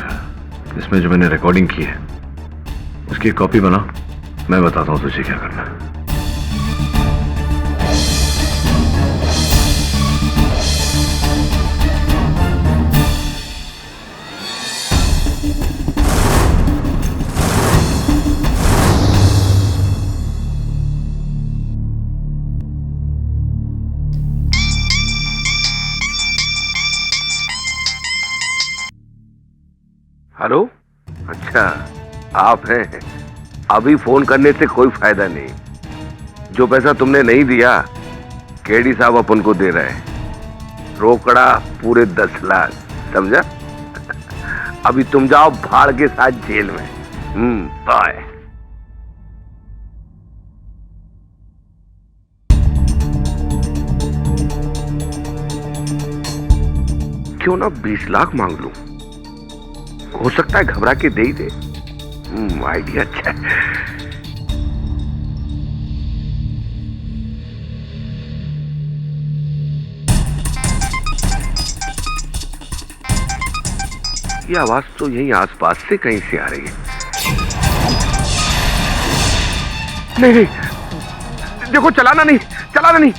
इसमें जो मैंने रिकॉर्डिंग की है उसकी एक कॉपी बना, मैं बताता हूँ तुझे क्या करना है। हेलो, अच्छा आप हैं? अभी फोन करने से कोई फायदा नहीं। जो पैसा तुमने नहीं दिया, केडी साहब अपन को दे रहे हैं, रोकड़ा पूरे 10 लाख, समझा? अभी तुम जाओ भाड़ के साथ जेल में। बाय। क्यों ना 20 लाख मांग लूं, हो सकता है घबरा के दे ही दे। आइडिया अच्छा है। ये आवाज तो यही आसपास से कहीं से आ रही है। नहीं, देखो, चलाना नहीं।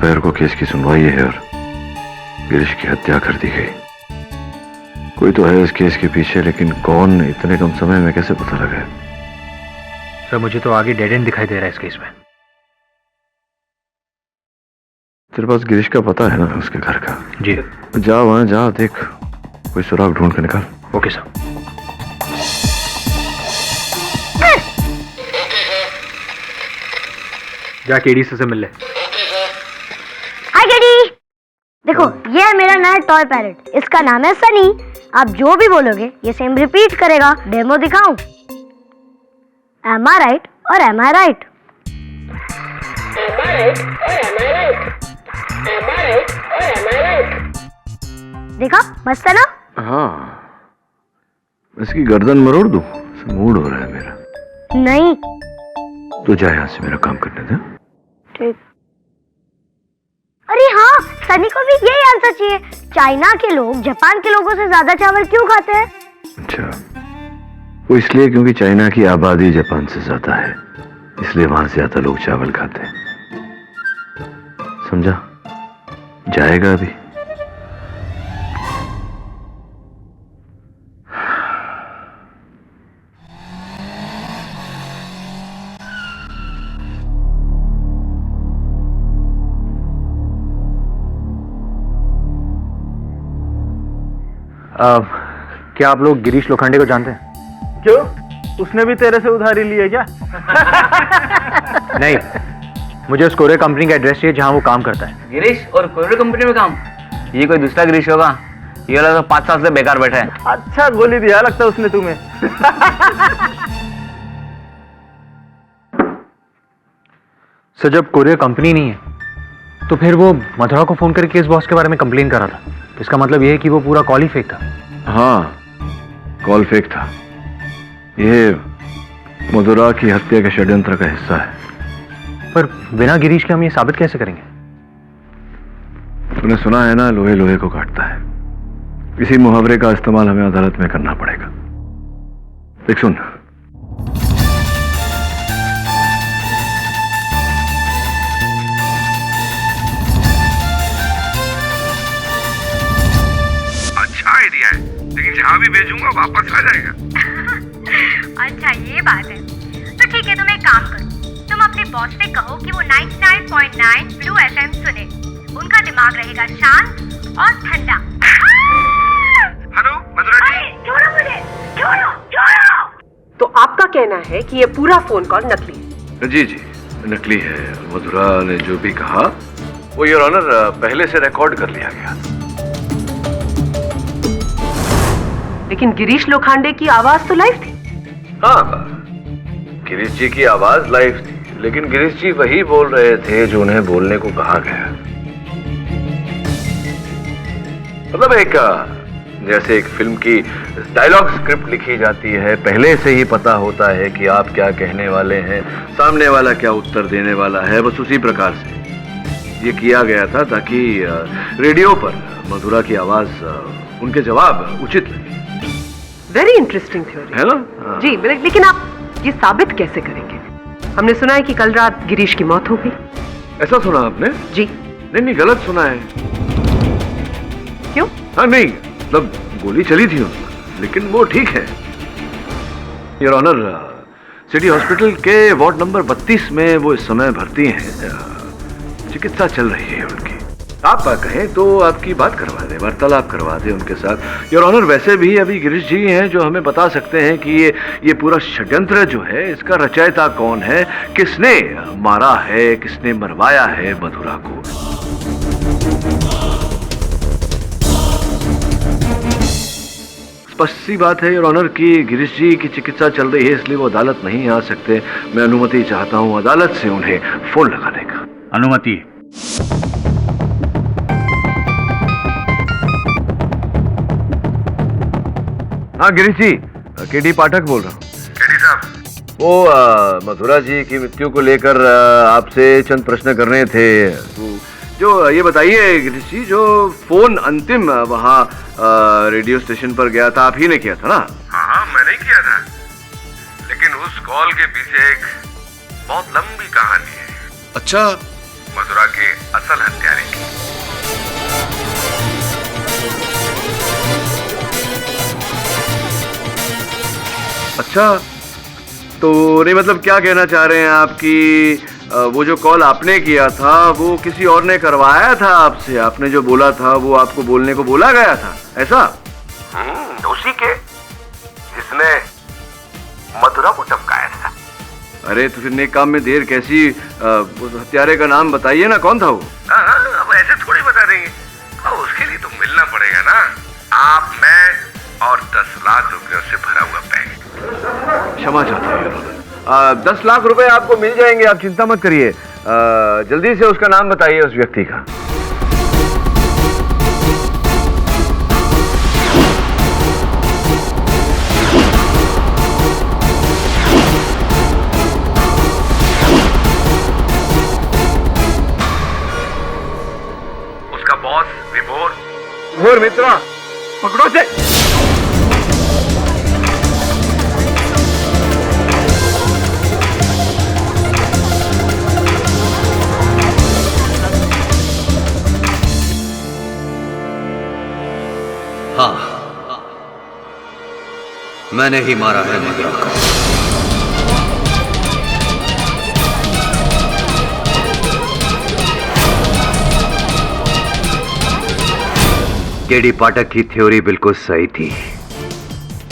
दोपहर को केस की सुनवाई है और गिरीश की हत्या कर दी गई। कोई तो है इस केस के पीछे, लेकिन कौन इतने कम समय में कैसे पता लगा? सर मुझे तो आगे डेड एंड दिखाई दे रहा है इस केस में। तेरे पास गिरीश का पता है ना उसके घर का? जी। जा वहां जा, देख कोई सुराग ढूंढ के निकाल। Okay sir. जा केडी से मिल ले। हाय केडी, देखो ये है मेरा नया टॉय पैरेट, इसका नाम है सनी। आप जो भी बोलोगे ये सेम रिपीट करेगा। डेमो दिखाऊं? एम आई राइट और एम आई राइट? देखा मस्त है ना? हाँ, इसकी गर्दन मरोड़ दूं? मूड हो रहा है मेरा। नहीं। तो जा यहाँ से, मेरा काम करने दे। ठीक। अरे हाँ, सनी को भी यही आंसर चाहिए। चाइना के लोग जापान के लोगों से ज्यादा चावल क्यों खाते हैं? अच्छा, वो इसलिए क्योंकि चाइना की आबादी जापान से ज्यादा है, इसलिए वहां से ज्यादा लोग चावल खाते हैं। समझा? जाएगा अभी? क्या आप लोग गिरीश लोखंडे को जानते हैं? क्यों? उसने भी तेरे से उधारी ली है क्या? नहीं, मुझे उस कोरियर कंपनी का एड्रेस चाहिए जहां वो काम करता है। गिरीश और कोरियर कंपनी में काम? ये कोई दूसरा गिरीश होगा, ये वाला तो 5 साल से बेकार बैठा है। अच्छा गोली दिया लगता है उसने तुम्हें। सर जब कोरियर कंपनी नहीं है तो फिर वो मथुरा को फोन करके इस बॉस के बारे में कंप्लेन करा था। इसका मतलब ये है कि वो पूरा कॉल ही फेक था। हाँ, कॉल फेक था। ये मधुरा की हत्या के षड्यंत्र का हिस्सा है। पर बिना गिरीश के हम ये साबित कैसे करेंगे? तूने सुना है ना, लोहे लोहे को काटता है। इसी मुहावरे का इस्तेमाल हमें अदालत में करना पड़ेगा। देख सुन, अच्छा आइडिया है, लेकिन जहां भी भेजूंगा वापस आ जाएगा। अच्छा ये बात है, तो ठीक है, तुम एक काम करो, तुम अपने बॉस से कहो कि वो 99.9 ब्लू एफएम सुने। उनका दिमाग रहेगा शांत और ठंडा। हेलो मधुरा जी, छोड़ो मुझे, छोड़ो छोड़ो। तो आपका कहना है कि ये पूरा फोन कॉल नकली है? जी जी नकली है। मधुरा ने जो भी कहा वो योर ऑनर पहले से रिकॉर्ड कर लिया गया। लेकिन गिरीश लोखंडे की आवाज तो लाइव थी। हाँ, गिरीश जी की आवाज लाइव थी, लेकिन गिरीश जी वही बोल रहे थे जो उन्हें बोलने को कहा गया। मतलब एक जैसे एक फिल्म की डायलॉग स्क्रिप्ट लिखी जाती है, पहले से ही पता होता है कि आप क्या कहने वाले हैं, सामने वाला क्या उत्तर देने वाला है, बस उसी प्रकार से ये किया गया था ताकि रेडियो पर मधुरा की आवाज उनके जवाब उचित लगे। वेरी इंटरेस्टिंग थ्योरी है ना? जी, लेकिन आप ये साबित कैसे करेंगे? हमने सुना है कि कल रात गिरीश की मौत हो गई। ऐसा सुना आपने? जी। नहीं, गलत सुना है। क्यों? हाँ नहीं, मतलब गोली चली थी उसको, लेकिन वो ठीक है। योर ऑनर, सिटी हॉस्पिटल के वार्ड नंबर 32 में वो इस समय भर्ती हैं। चिकित्सा चल रही है उनकी। आप कहें तो आपकी बात करवा दे, वार्तालाप करवा दे उनके साथ। योर ऑनर, वैसे भी अभी गिरीश जी हैं जो हमें बता सकते हैं कि ये पूरा षड्यंत्र जो है, इसका रचयिता कौन है, किसने मारा है, किसने मरवाया है मधुरा को। स्पष्ट सी बात है योर ऑनर कि गिरीश जी की चिकित्सा चल रही है, इसलिए वो अदालत नहीं आ सकते। मैं अनुमति चाहता हूं अदालत से उन्हें फोन लगाने का। अनुमति। हाँ गिरीश जी, केडी पाठक बोल रहा हूँ। केडी साहब, वो मधुरा जी की मृत्यु को लेकर आपसे चंद प्रश्न करने थे। जो ये बताइए गिरीश जी, जो फोन अंतिम वहाँ रेडियो स्टेशन पर गया था, आप ही ने किया था ना? हाँ मैंने ही किया था, लेकिन उस कॉल के पीछे एक बहुत लंबी कहानी है। अच्छा, मधुरा के असल हत्यारे की। अच्छा, तो नहीं मतलब क्या कहना चाह रहे हैं आप कि वो जो कॉल आपने किया था वो किसी और ने करवाया था आपसे? आपने जो बोला था वो आपको बोलने को बोला गया था, ऐसा? उसी के जिसने मधुरा को धमकाया था। अरे तो फिर नेक काम में देर कैसी? उस हत्यारे का नाम बताइए ना, कौन था वो? अब ऐसे थोड़ी बता देंगे, उसके लिए तो मिलना पड़ेगा ना। आप, मैं और 10 लाख रुपयों से भरा हुआ बैग। क्षमा चाहता हूँ, 10 लाख रुपए आपको मिल जाएंगे, आप चिंता मत करिए। जल्दी से उसका नाम बताइए, उस व्यक्ति का। उसका बॉस विभोर। विभोर मित्रा, पकड़ो से। हाँ, मैंने ही मारा है मधुरा को। केडी पाठक की थ्योरी बिल्कुल सही थी,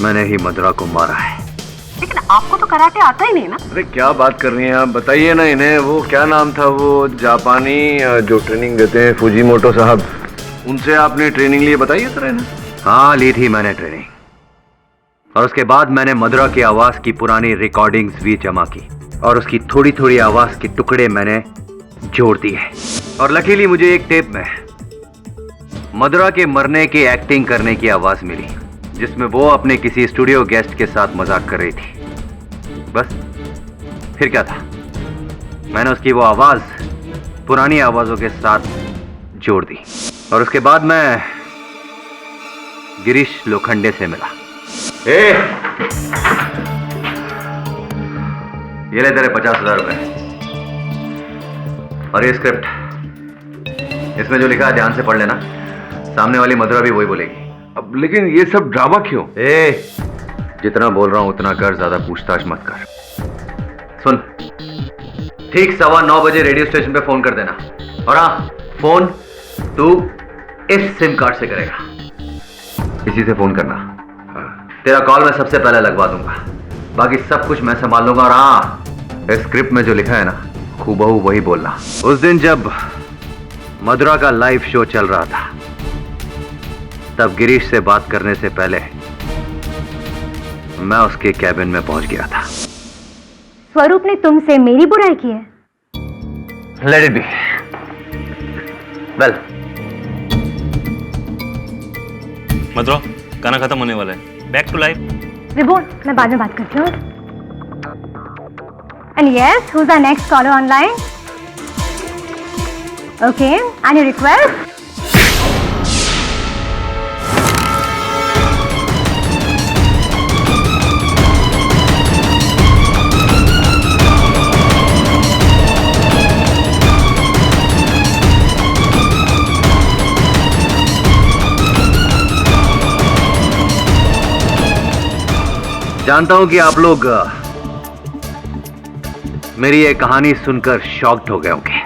मैंने ही मधुरा को मारा है। लेकिन आपको तो कराटे आता ही नहीं ना। अरे क्या बात कर रही हैं आप, बताइए ना इन्हें। वो क्या नाम था वो जापानी जो ट्रेनिंग देते हैं, फुजीमोटो साहब, उनसे आपने ट्रेनिंग ली? बताइए सर इन्हें। हाँ, ली थी मैंने ट्रेनिंग, और उसके बाद मैंने मधुरा की आवाज की पुरानी रिकॉर्डिंग्स भी जमा की, और उसकी थोड़ी थोड़ी आवाज के टुकड़े मैंने जोड़ दिए। और लकीली मुझे एक टेप में मधुरा के मरने की एक्टिंग करने की आवाज मिली, जिसमें वो अपने किसी स्टूडियो गेस्ट के साथ मजाक कर रही थी। बस, फिर क्या था, मैंने उसकी वो आवाज पुरानी आवाजों के साथ जोड़ दी, और उसके बाद मैं गिरीश लोखंडे से मिला। ये ले तेरे 50,000 रुपए, और ये स्क्रिप्ट, इसमें जो लिखा है ध्यान से पढ़ लेना, सामने वाली मधुरा भी वही बोलेगी। अब लेकिन ये सब ड्रामा क्यों? जितना बोल रहा हूं उतना कर, ज्यादा पूछताछ मत कर। सुन, ठीक 9:15 बजे रेडियो स्टेशन पे फोन कर देना, और हाँ, फोन तू इस सिम कार्ड से करेगा, इसी से फोन करना। तेरा कॉल मैं सबसे पहले लगवा दूंगा, बाकी सब कुछ मैं संभाल लूंगा। और हाँ, इस स्क्रिप्ट में जो लिखा है ना, खूबहू वही बोलना। उस दिन जब मधुरा का लाइव शो चल रहा था, तब गिरीश से बात करने से पहले मैं उसके कैबिन में पहुंच गया था। स्वरूप ने तुमसे मेरी बुराई की है? Let it be. वेल, मधुरा, गाना खत्म होने वाला है, बैक टू लाइफ। विभोर, मैं बाद में बात करती हूँ। And yes, who is the next collar online? Okay, any request? जानता हूं कि आप लोग मेरी ये कहानी सुनकर शॉक्ड हो गए होंगे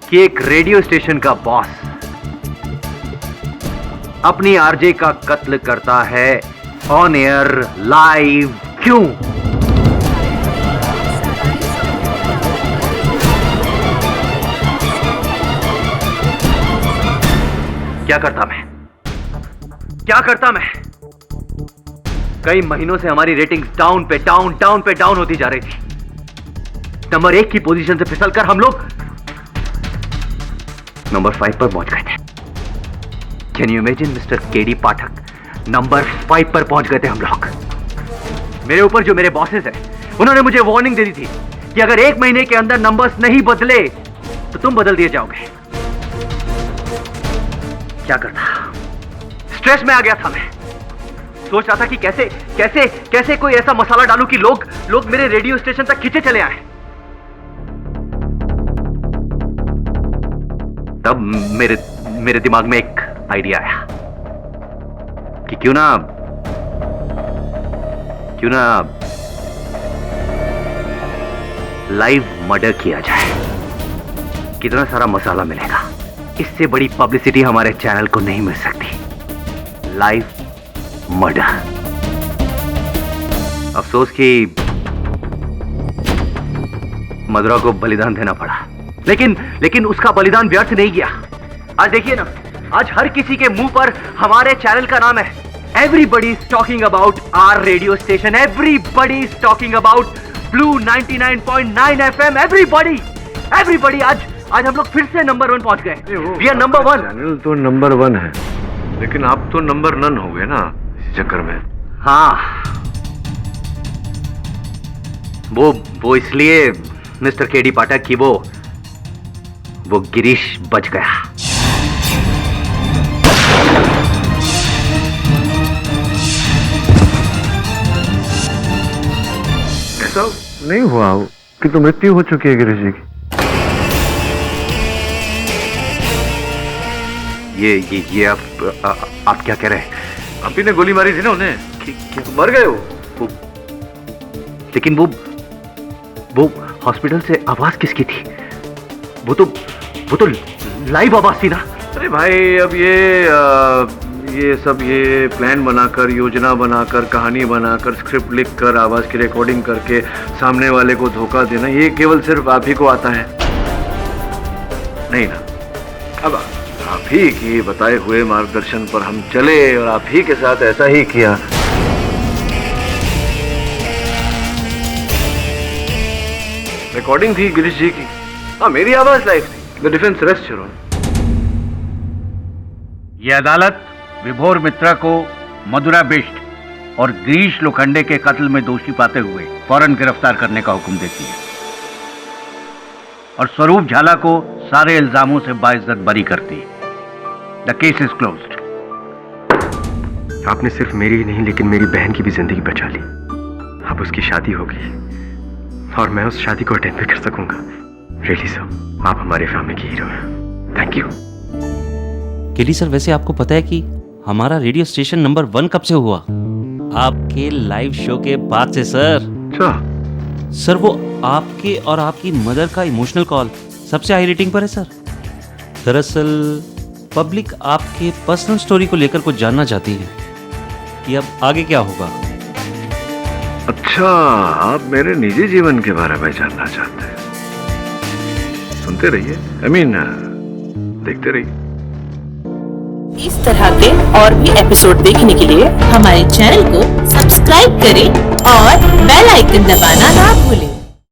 कि एक रेडियो स्टेशन का बॉस अपनी आरजे का कत्ल करता है ऑन एयर लाइव। क्यों? क्या करता मैं? कई महीनों से हमारी रेटिंग्स डाउन पे डाउन होती जा रही थी। नंबर 1 की पोजीशन से फिसलकर हम लोग नंबर 5 पर पहुंच गए थे। Can you imagine mister KD Pathak, number 5 पर पहुंच गए थे हम लोग। मेरे ऊपर जो मेरे बॉसेस हैं, उन्होंने मुझे वार्निंग दे दी थी कि अगर 1 महीने के अंदर नंबर्स नहीं बदले तो तुम बदल दिए जाओगे। क्या करता? स्ट्रेस में आ गया था मैं। सोच रहा था कि कैसे कोई ऐसा मसाला डालूं कि लोग मेरे रेडियो स्टेशन तक खींचे चले आए। तब मेरे दिमाग में एक आइडिया आया कि क्यों ना लाइव मर्डर किया जाए। कितना सारा मसाला मिलेगा। इससे बड़ी पब्लिसिटी हमारे चैनल को नहीं मिल सकती। Live murder. अफसोस कि मधुरा को बलिदान देना पड़ा, लेकिन उसका बलिदान व्यर्थ नहीं गया। आज देखिए ना, आज हर किसी के मुंह पर हमारे चैनल का नाम है। Everybody is talking about our radio station. Everybody is talking about Blue 99.9 FM. Everybody आज हम लोग फिर से नंबर 1 पहुंच गए। We are number 1। चैनल तो नंबर 1 है, लेकिन आप तो नंबर नन हो गए ना इस चक्कर में। हाँ, वो इसलिए मिस्टर केडी पाठक की वो गिरीश बच गया। ऐसा नहीं हुआ कि तो मृत्यु हो चुकी है गिरीश जी की। ये आप क्या कह रहे हैं? आप ही ने गोली मारी थी ना उन्हें, मर गए वो। लेकिन वो हॉस्पिटल से आवाज किसकी थी? वो तो लाइव आवाज थी ना। अरे भाई, अब ये सब प्लान बनाकर, योजना बनाकर, कहानी बनाकर, स्क्रिप्ट लिखकर, आवाज की रिकॉर्डिंग करके सामने वाले को धोखा देना, ये केवल सिर्फ आप ही को आता है नहीं ना। अब आप ही के बताए हुए मार्गदर्शन पर हम चले और आप ही के साथ ऐसा ही किया। रिकॉर्डिंग थी गिरीश जी की। हाँ, मेरी आवाज लाइव थी। The defence rest your honour. यह अदालत विभोर मित्रा को मधुरा बिष्ट और गिरीश लोखंडे के कत्ल में दोषी पाते हुए फौरन गिरफ्तार करने का हुक्म देती है और स्वरूप झाला को सारे इल्जामों से बाइज्जत बरी करती है। The case is closed. आपने सिर्फ मेरी ही नहीं, लेकिन मेरी बहन की भी जिंदगी बचा ली। अब उसकी शादी हो गई और मैं उस शादी को अटेंड भी कर सकूंगा। रियली सर, आप हमारे फैमिली की हीरो हैं। Thank you. केडी सर, वैसे आपको पता है कि हमारा रेडियो स्टेशन नंबर 1 कब से हुआ? आपके लाइव शो के बाद से सर। सर, वो आपके और आपकी मदर का इमोशनल कॉल सबसे हाई रेटिंग पर है सर। दरअसल पब्लिक आपके पर्सनल स्टोरी को लेकर कुछ जानना चाहती है कि अब आगे क्या होगा। अच्छा, आप मेरे निजी जीवन के बारे में जानना चाहते हैं? सुनते रहिए, देखते रहिए। इस तरह के और भी एपिसोड देखने के लिए हमारे चैनल को सब्सक्राइब करें और बेल आइकन दबाना ना भूलें।